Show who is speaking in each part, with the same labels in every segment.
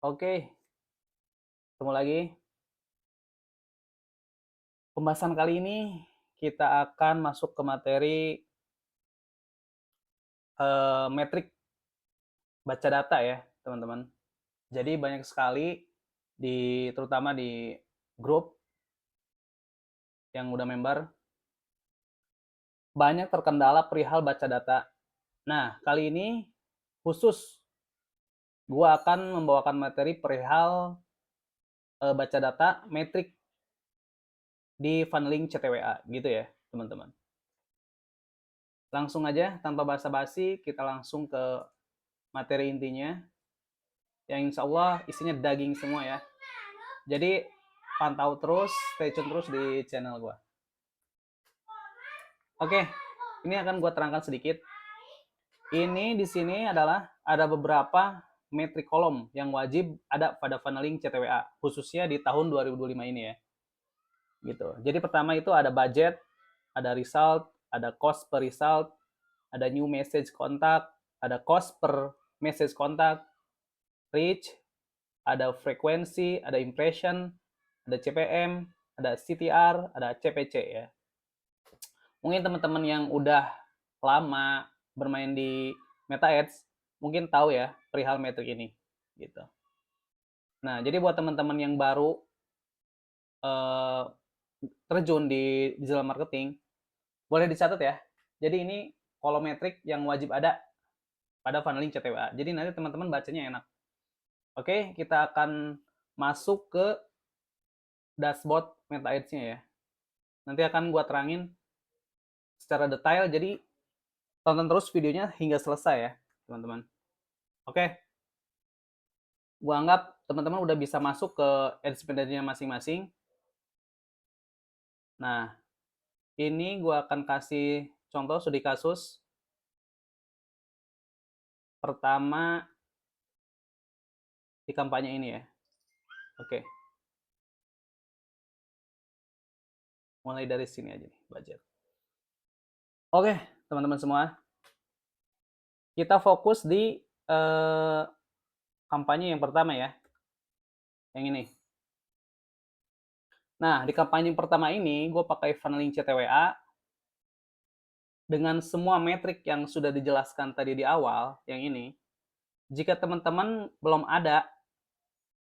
Speaker 1: Oke, ketemu lagi. Pembahasan kali ini kita akan masuk ke materi metrik baca data ya, teman-teman. Jadi banyak sekali terutama di grup yang udah member banyak terkendala perihal baca data. Nah, kali ini khusus gua akan membawakan materi perihal baca data metrik di funneling CTWA gitu ya, teman-teman. Langsung aja tanpa basa-basi kita langsung ke materi intinya yang insya Allah isinya daging semua ya. Jadi pantau terus, stay tune terus di channel gue. Oke, ini akan gue terangkan sedikit. Ini di sini adalah ada beberapa metrik kolom yang wajib ada pada funneling CTWA, khususnya di tahun 2025 ini ya. Gitu. Jadi pertama itu ada budget, ada result, ada cost per result, ada new message contact, ada cost per message contact, reach, ada frekuensi, ada impression, ada CPM, ada CTR, ada CPC ya. Mungkin teman-teman yang udah lama bermain di Meta Ads mungkin tahu ya perihal metrik ini gitu. Nah, jadi buat teman-teman yang baru terjun di digital marketing, boleh dicatat ya. Jadi ini kolom metrik yang wajib ada pada funneling CTWA. Jadi nanti teman-teman bacanya enak. Oke, kita akan masuk ke dashboard Meta Ads-nya ya. Nanti akan gua terangin secara detail, jadi tonton terus videonya hingga selesai ya, teman-teman. Oke, gua anggap teman-teman udah bisa masuk ke ads manajernya masing-masing. Nah, ini gua akan kasih contoh studi kasus. Pertama di kampanye ini ya. Oke. Mulai dari sini aja nih, budget. Oke, teman-teman semua. Kita fokus di kampanye yang pertama ya. Yang ini. Nah, di kampanye pertama ini, gue pakai funneling CTWA dengan semua metrik yang sudah dijelaskan tadi di awal, yang ini. Jika teman-teman belum ada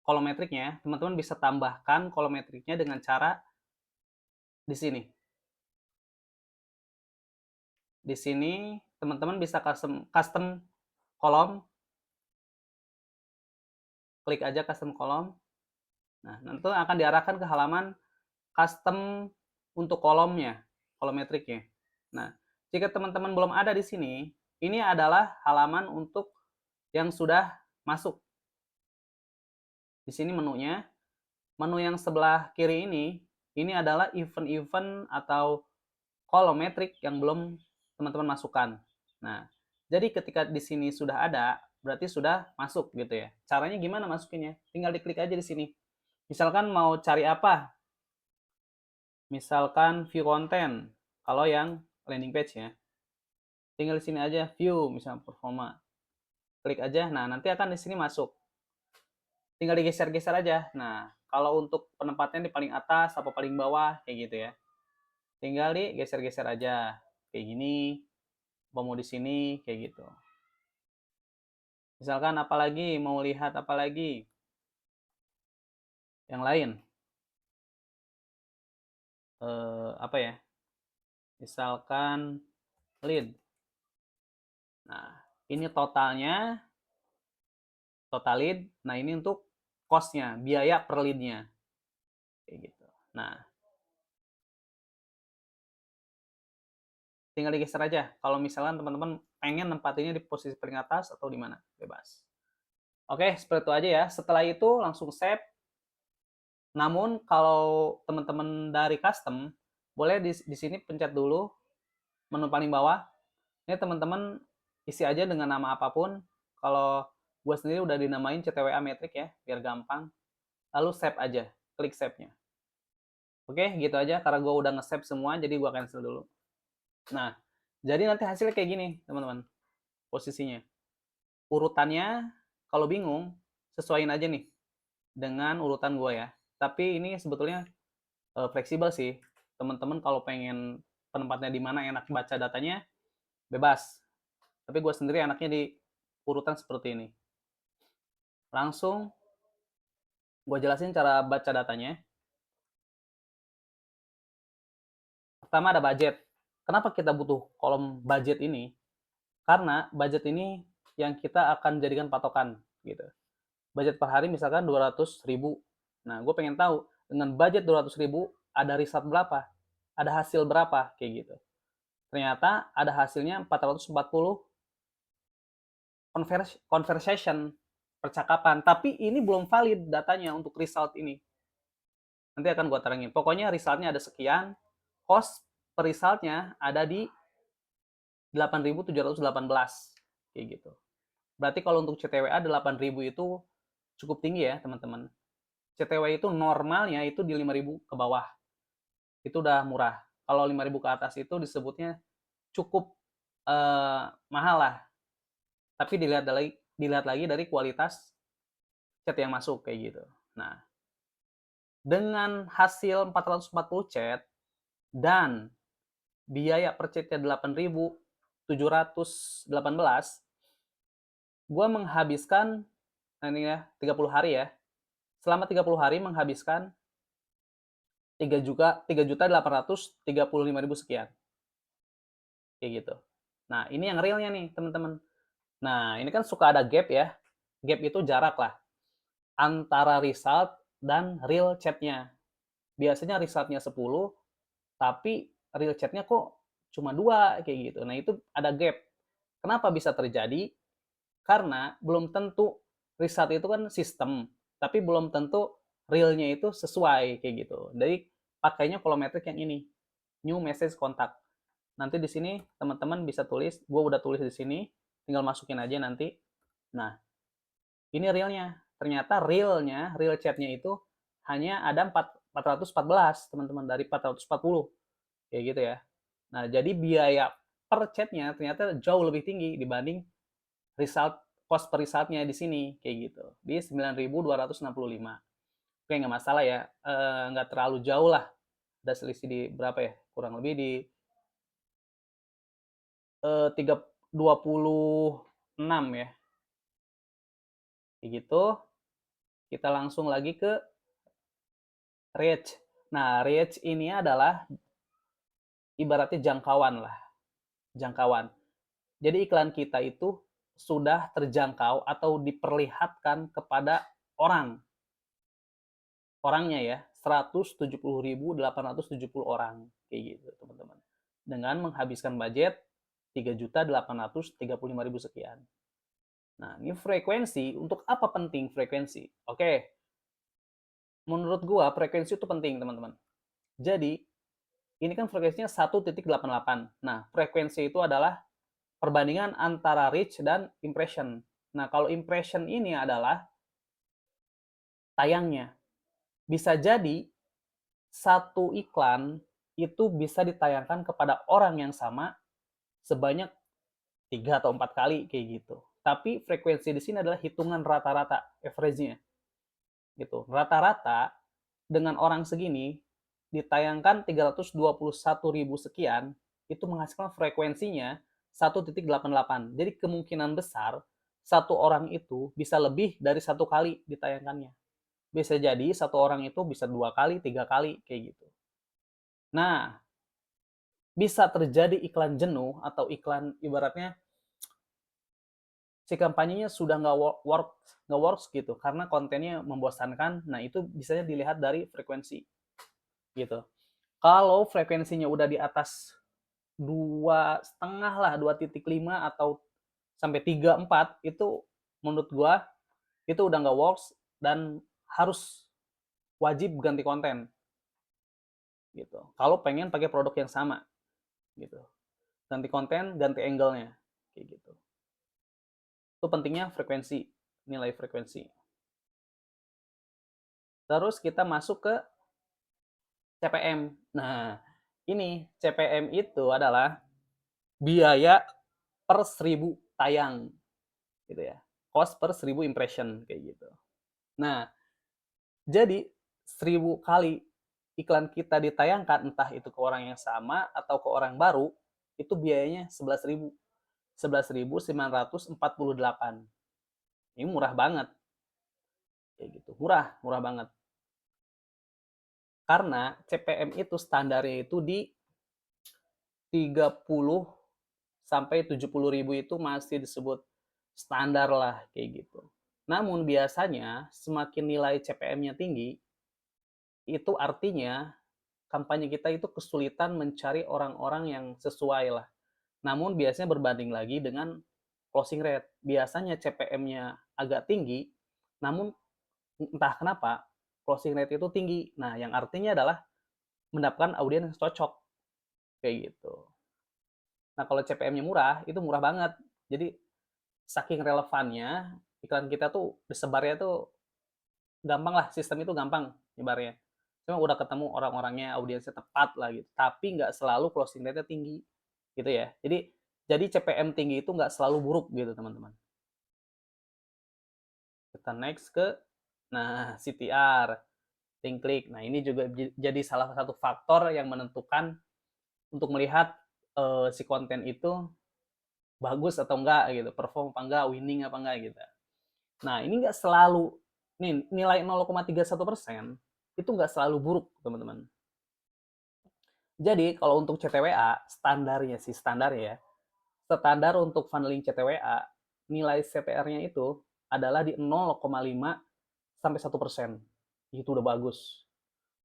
Speaker 1: kolom metriknya, teman-teman bisa tambahkan kolom metriknya dengan cara di sini. Di sini, teman-teman bisa custom kolom. Klik aja custom kolom. Nah, nanti akan diarahkan ke halaman custom untuk kolomnya, kolom metriknya. Nah, jika teman-teman belum ada di sini, ini adalah halaman untuk yang sudah masuk. Di sini menunya. Menu yang sebelah kiri ini adalah event-event atau kolom metrik yang belum teman-teman masukkan. Nah, jadi ketika di sini sudah ada, berarti sudah masuk gitu ya. Caranya gimana masukinnya? Tinggal diklik aja di sini. Misalkan mau cari apa? Misalkan view konten. Kalau yang landing page-nya. Tinggal di sini aja view, misalnya performa. Klik aja. Nah, nanti akan di sini masuk. Tinggal digeser-geser aja. Nah, kalau untuk penempatnya di paling atas atau paling bawah kayak gitu ya. Tinggal digeser-geser aja. Kayak gini. Mau di sini kayak gitu. Misalkan apalagi mau lihat apalagi yang lain. Apa ya? Misalkan lead. Nah, ini totalnya total lead. Nah, ini untuk cost-nya, biaya per lead-nya. Kayak gitu. Nah, tinggal digeser aja. Kalau misalkan teman-teman pengen nempatinnya di posisi paling atas atau di mana, bebas. Oke, seperti itu aja ya. Setelah itu langsung save. Namun kalau teman-teman dari custom, boleh di sini pencet dulu menu paling bawah. Ini teman-teman isi aja dengan nama apapun. Kalau gue sendiri udah dinamain CTWA Metric ya, biar gampang. Lalu save aja, klik save-nya. Oke, gitu aja. Karena gue udah nge-save semua, jadi gue cancel dulu. Nah, jadi nanti hasilnya kayak gini, teman-teman. Posisinya. Urutannya, kalau bingung, sesuaiin aja nih dengan urutan gue ya. Tapi ini sebetulnya fleksibel sih. Teman-teman kalau pengen penempatnya di mana enak baca datanya, bebas. Tapi gue sendiri enaknya di urutan seperti ini. Langsung gue jelasin cara baca datanya. Pertama ada budget. Kenapa kita butuh kolom budget ini? Karena budget ini yang kita akan jadikan patokan gitu. Budget per hari misalkan 200.000. Nah, gue pengen tahu dengan budget 200.000 ada result berapa? Ada hasil berapa kayak gitu. Ternyata ada hasilnya 440 conversation, percakapan, tapi ini belum valid datanya untuk result ini. Nanti akan gue terangin. Pokoknya resultnya ada sekian, cost per resultnya ada di 8.718 kayak gitu. Berarti kalau untuk CTWA 8.000 itu cukup tinggi ya teman-teman. CTWA itu normalnya itu di 5.000 ke bawah. Itu udah murah. Kalau 5.000 ke atas itu disebutnya cukup mahal lah. Tapi dilihat lagi dari kualitas chat yang masuk kayak gitu. Nah, dengan hasil 440 chat dan biaya per chatnya 8.718, gue menghabiskan ini ya 30 hari ya. Selama 30 hari menghabiskan 3.835.000 sekian. Kayak gitu. Nah, ini yang realnya nih, teman-teman. Nah, ini kan suka ada gap ya. Gap itu jarak lah antara result dan real chatnya. Biasanya resultnya 10, tapi real chatnya kok cuma 2 kayak gitu. Nah, itu ada gap. Kenapa bisa terjadi? Karena belum tentu result itu kan sistem, tapi belum tentu realnya itu sesuai kayak gitu. Jadi pakainya kolometrik yang ini, new message contact. Nanti di sini teman-teman bisa tulis, gue udah tulis di sini, tinggal masukin aja nanti. Nah, ini realnya. Ternyata real chatnya itu hanya ada 414 teman-teman dari 440 kayak gitu ya. Nah, jadi biaya per chatnya ternyata jauh lebih tinggi dibanding result cost per resultnya di sini kayak gitu di 9.265. Oke, nggak masalah ya, nggak terlalu jauh lah, ada selisih di berapa ya, kurang lebih di 26 ya kayak gitu. Kita langsung lagi ke reach. Nah, reach ini adalah ibaratnya jangkauan lah, jangkauan. Jadi iklan kita itu sudah terjangkau atau diperlihatkan kepada orangnya ya, 170.870 orang kayak gitu teman-teman, dengan menghabiskan budget 3.835.000 sekian. Nah, ini frekuensi. Untuk apa penting frekuensi? Oke, menurut gua frekuensi itu penting teman-teman. Jadi ini kan frekuensinya 1.88. Nah, frekuensi itu adalah perbandingan antara reach dan impression. Nah, kalau impression ini adalah tayangnya. Bisa jadi satu iklan itu bisa ditayangkan kepada orang yang sama sebanyak 3 atau 4 kali kayak gitu. Tapi frekuensi di sini adalah hitungan rata-rata, average-nya. Gitu. Rata-rata dengan orang segini ditayangkan 321.000 sekian, itu menghasilkan frekuensinya 1.88. Jadi kemungkinan besar satu orang itu bisa lebih dari satu kali ditayangkannya. Bisa jadi satu orang itu bisa 2 kali, 3 kali kayak gitu. Nah, bisa terjadi iklan jenuh atau iklan ibaratnya si kampanyenya sudah nggak works gitu karena kontennya membosankan. Nah, itu bisa dilihat dari frekuensi gitu. Kalau frekuensinya udah di atas 2,5 lah, 2.5 atau sampai 3-4, itu menurut gua itu udah nggak works dan harus wajib ganti konten gitu. Kalau pengen pakai produk yang sama gitu. Ganti konten, ganti angle-nya kayak gitu. Itu pentingnya frekuensi, nilai frekuensi. Terus kita masuk ke CPM. Nah, ini CPM itu adalah biaya per 1.000 tayang gitu ya. Cost per 1.000 impression kayak gitu. Nah, jadi 1000 kali iklan kita ditayangkan, entah itu ke orang yang sama atau ke orang baru, itu biayanya 11.000. 11.948. Ini murah banget, kayak gitu. Murah, murah banget. Karena CPM itu standarnya itu di 30 sampai 70.000 itu masih disebut standar lah, kayak gitu. Namun biasanya semakin nilai CPM-nya tinggi, itu artinya kampanye kita itu kesulitan mencari orang-orang yang sesuai lah. Namun biasanya berbanding lagi dengan closing rate. Biasanya CPM-nya agak tinggi, namun entah kenapa closing rate itu tinggi. Nah, yang artinya adalah mendapatkan audiens yang cocok, kayak gitu. Nah, kalau CPM-nya murah, itu murah banget. Jadi saking relevannya iklan kita tuh disebarnya tuh gampang lah, sistem itu gampang nyebarnya. Cuma udah ketemu orang-orangnya, audiensnya tepat lah gitu. Tapi nggak selalu closing rate-nya tinggi, gitu ya. Jadi CPM tinggi itu nggak selalu buruk gitu teman-teman. Kita next ke, nah, CTR, link klik. Nah, ini juga jadi salah satu faktor yang menentukan untuk melihat si konten itu bagus atau enggak gitu, perform apa enggak, winning apa enggak gitu. Nah, ini enggak selalu, nih nilai 0,31% itu enggak selalu buruk, teman-teman. Jadi, kalau untuk CTWA, standarnya sih, standar ya, standar untuk funneling CTWA, nilai CTR-nya itu adalah di 0,5 sampai 1%. Itu udah bagus.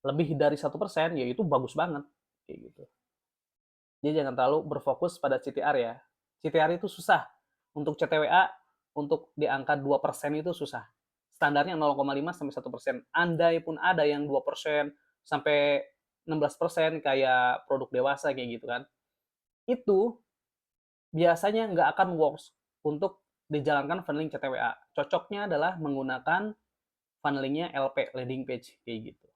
Speaker 1: Lebih dari 1%, ya itu bagus banget. Kayak gitu. Jadi jangan terlalu berfokus pada CTR ya. CTR itu susah. Untuk CTWA, untuk di angka 2% itu susah. Standarnya 0,5 sampai 1%. Andai pun ada yang 2% sampai 16% kayak produk dewasa kayak gitu kan. Itu biasanya nggak akan works untuk dijalankan funneling CTWA. Cocoknya adalah menggunakan funnelingnya LP, landing page, kayak gitu.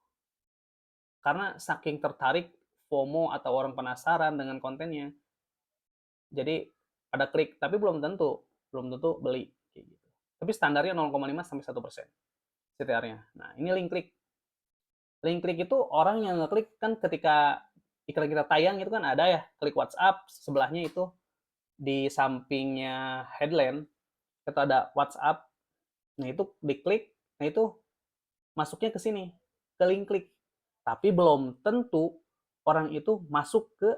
Speaker 1: Karena saking tertarik, FOMO atau orang penasaran dengan kontennya, jadi ada klik, tapi belum tentu beli, kayak gitu. Tapi standarnya 0,5 sampai 1% CTR-nya. Nah, ini link klik. Link klik itu orang yang ngeklik kan ketika iklan kita tayang itu kan ada ya, klik WhatsApp, sebelahnya itu di sampingnya headline itu ada WhatsApp. Nah, itu diklik, nah itu masuknya ke sini, ke link klik. Tapi belum tentu orang itu masuk ke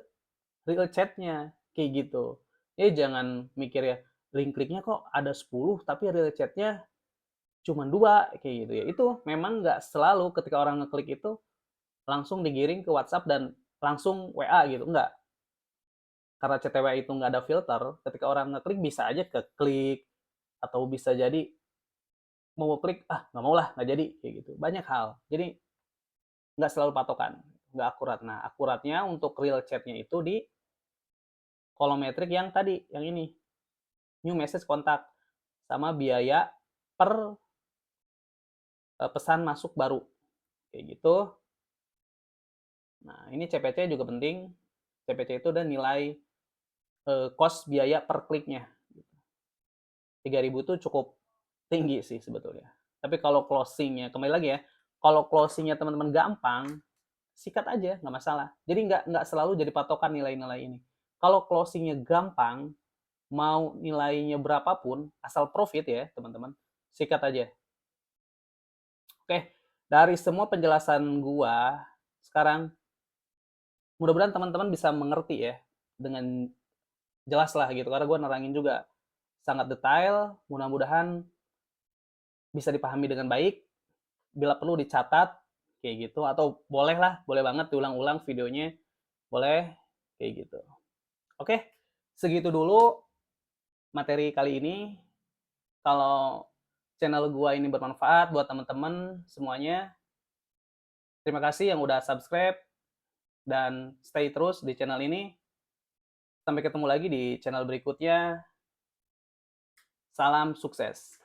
Speaker 1: real chat-nya, kayak gitu. Jangan mikir ya, link kliknya kok ada 10 tapi real chat-nya cuma 2, kayak gitu ya. Itu memang nggak selalu ketika orang ngeklik itu langsung digiring ke WhatsApp dan langsung WA gitu, enggak. Karena CTWA itu nggak ada filter, ketika orang ngeklik bisa aja ke klik, atau bisa jadi mau klik, nggak mau lah, nggak jadi, kayak gitu. Banyak hal. Jadi nggak selalu patokan, nggak akurat. Nah, akuratnya untuk real chat-nya itu di kolom metrik yang tadi, yang ini, new message kontak, sama biaya per pesan masuk baru, kayak gitu. Nah, ini CPC juga penting. CPC itu udah nilai cost biaya per kliknya. 3.000 itu cukup tinggi sih sebetulnya. Tapi kalau closingnya, kembali lagi ya, kalau closingnya teman-teman gampang, sikat aja, nggak masalah. Jadi nggak selalu jadi patokan nilai-nilai ini. Kalau closingnya gampang, mau nilainya berapapun, asal profit ya teman-teman, sikat aja. Oke, dari semua penjelasan gua, sekarang mudah-mudahan teman-teman bisa mengerti ya, dengan jelas lah gitu, karena gua nerangin juga sangat detail, mudah-mudahan bisa dipahami dengan baik, bila perlu dicatat, kayak gitu, atau boleh lah, boleh banget diulang-ulang videonya, boleh, kayak gitu. Oke, segitu dulu materi kali ini. Kalau channel gua ini bermanfaat buat teman-teman semuanya, terima kasih yang udah subscribe dan stay terus di channel ini. Sampai ketemu lagi di channel berikutnya. Salam sukses.